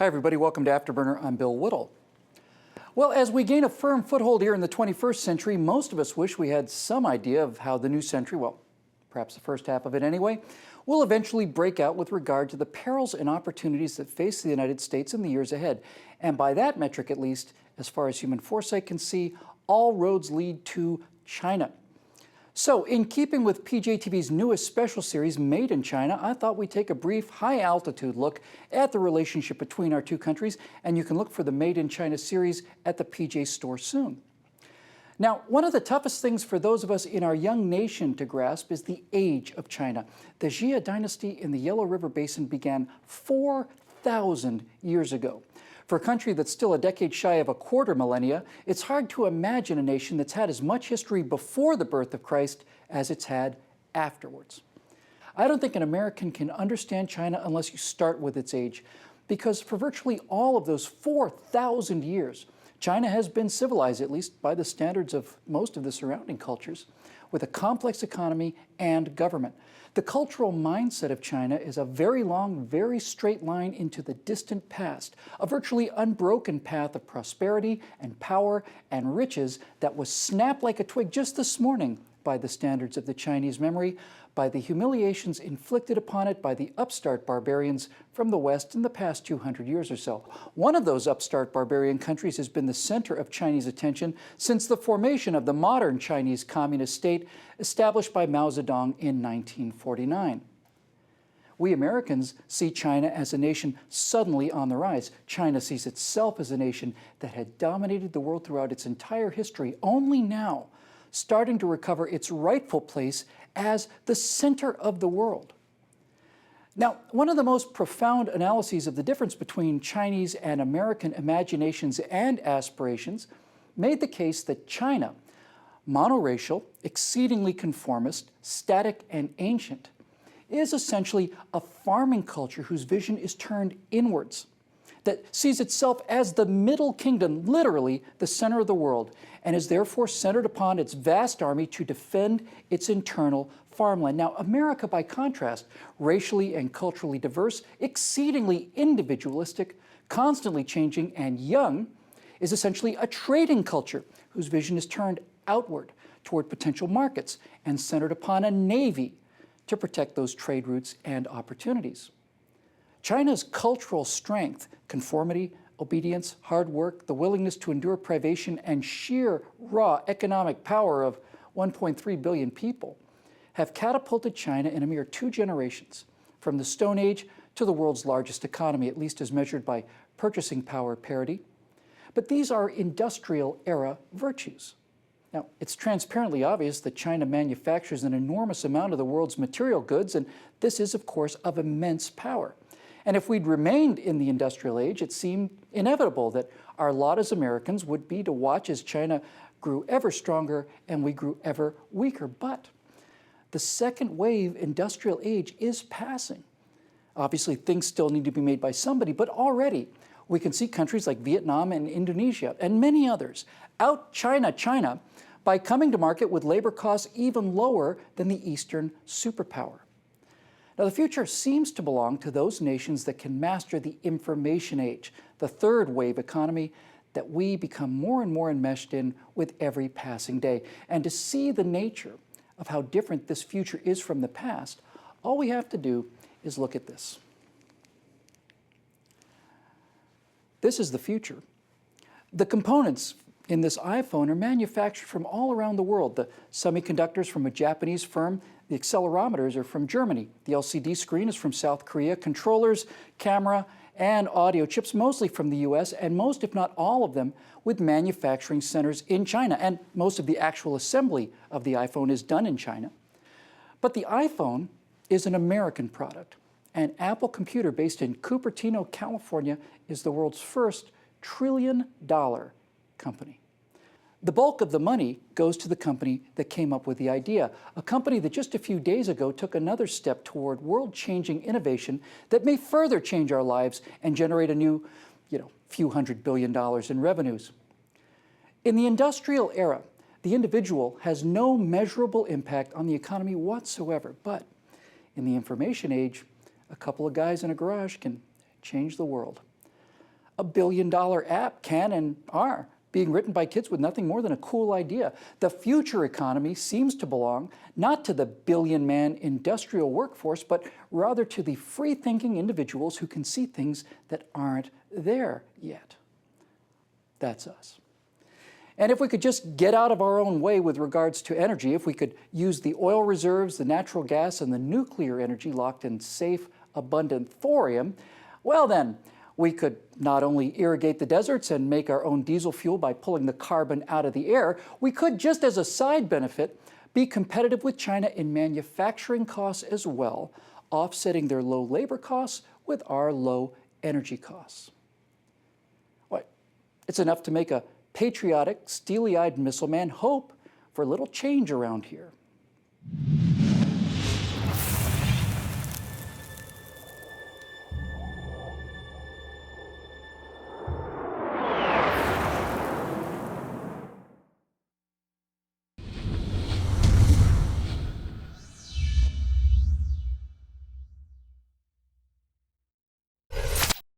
Hi everybody, welcome to Afterburner. I'm Bill Whittle. Well, as we gain a firm foothold here in the 21st century, most of us wish we had some idea of how the new century, well, perhaps the first half of it anyway, will eventually break out with regard to the perils and opportunities that face the United States in the years ahead. And by that metric, at least, as far as human foresight can see, all roads lead to China. So, in keeping with PJTV's newest special series, Made in China, I thought we'd take a brief, high-altitude look at the relationship between our two countries, and you can look for the Made in China series at the PJ store soon. Now, one of the toughest things for those of us in our young nation to grasp is the age of China. The Jia dynasty in the Yellow River Basin began 4,000 years ago. For a country that's still a decade shy of a quarter millennia, it's hard to imagine a nation that's had as much history before the birth of Christ as it's had afterwards. I don't think an American can understand China unless you start with its age, because for virtually all of those 4,000 years, China has been civilized, at least by the standards of most of the surrounding cultures, with a complex economy and government. The cultural mindset of China is a very long, very straight line into the distant past, a virtually unbroken path of prosperity and power and riches that was snapped like a twig just this morning by the standards of the Chinese memory, by the humiliations inflicted upon it by the upstart barbarians from the West in the past 200 years or so. One of those upstart barbarian countries has been the center of Chinese attention since the formation of the modern Chinese communist state established by Mao Zedong in 1949. We Americans see China as a nation suddenly on the rise. China sees itself as a nation that had dominated the world throughout its entire history, only now starting to recover its rightful place as the center of the world. Now, one of the most profound analyses of the difference between Chinese and American imaginations and aspirations made the case that China, monoracial, exceedingly conformist, static, and ancient, is essentially a farming culture whose vision is turned inwards, that sees itself as the middle kingdom, literally the center of the world, and is therefore centered upon its vast army to defend its internal farmland. Now, America, by contrast, racially and culturally diverse, exceedingly individualistic, constantly changing, and young, is essentially a trading culture whose vision is turned outward toward potential markets and centered upon a navy to protect those trade routes and opportunities. China's cultural strength, conformity, obedience, hard work, the willingness to endure privation, and sheer raw economic power of 1.3 billion people have catapulted China in a mere 2 generations from the Stone Age to the world's largest economy, at least as measured by purchasing power parity. But these are industrial era virtues. Now, it's transparently obvious that China manufactures an enormous amount of the world's material goods, and this is, of course, of immense power. And if we'd remained in the industrial age, it seemed inevitable that our lot as Americans would be to watch as China grew ever stronger and we grew ever weaker. But the second wave industrial age is passing. Obviously, things still need to be made by somebody, but already we can see countries like Vietnam and Indonesia and many others out-China China by coming to market with labor costs even lower than the Eastern superpower. Now, the future seems to belong to those nations that can master the information age, the third wave economy that we become more and more enmeshed in with every passing day. And to see the nature of how different this future is from the past, all we have to do is look at this. This is the future. The components in this iPhone are manufactured from all around the world. The semiconductors from a Japanese firm, the accelerometers are from Germany, the LCD screen is from South Korea, controllers, camera, and audio chips mostly from the US, and most, if not all of them, with manufacturing centers in China. And most of the actual assembly of the iPhone is done in China. But the iPhone is an American product, and Apple Computer, based in Cupertino, California, is the world's first trillion-dollar company. The bulk of the money goes to the company that came up with the idea, a company that just a few days ago took another step toward world-changing innovation that may further change our lives and generate a new, few $100 billion in revenues. In the industrial era, the individual has no measurable impact on the economy whatsoever, but in the information age, a couple of guys in a garage can change the world. multi-billion-dollar app can and are being written by kids with nothing more than a cool idea. The future economy seems to belong not to the billion-man industrial workforce, but rather to the free-thinking individuals who can see things that aren't there yet. That's us. And if we could just get out of our own way with regards to energy, if we could use the oil reserves, the natural gas, and the nuclear energy locked in safe, abundant thorium, well then, we could not only irrigate the deserts and make our own diesel fuel by pulling the carbon out of the air, we could, just as a side benefit, be competitive with China in manufacturing costs as well, offsetting their low labor costs with our low energy costs. Well, it's enough to make a patriotic, steely-eyed missile man hope for a little change around here.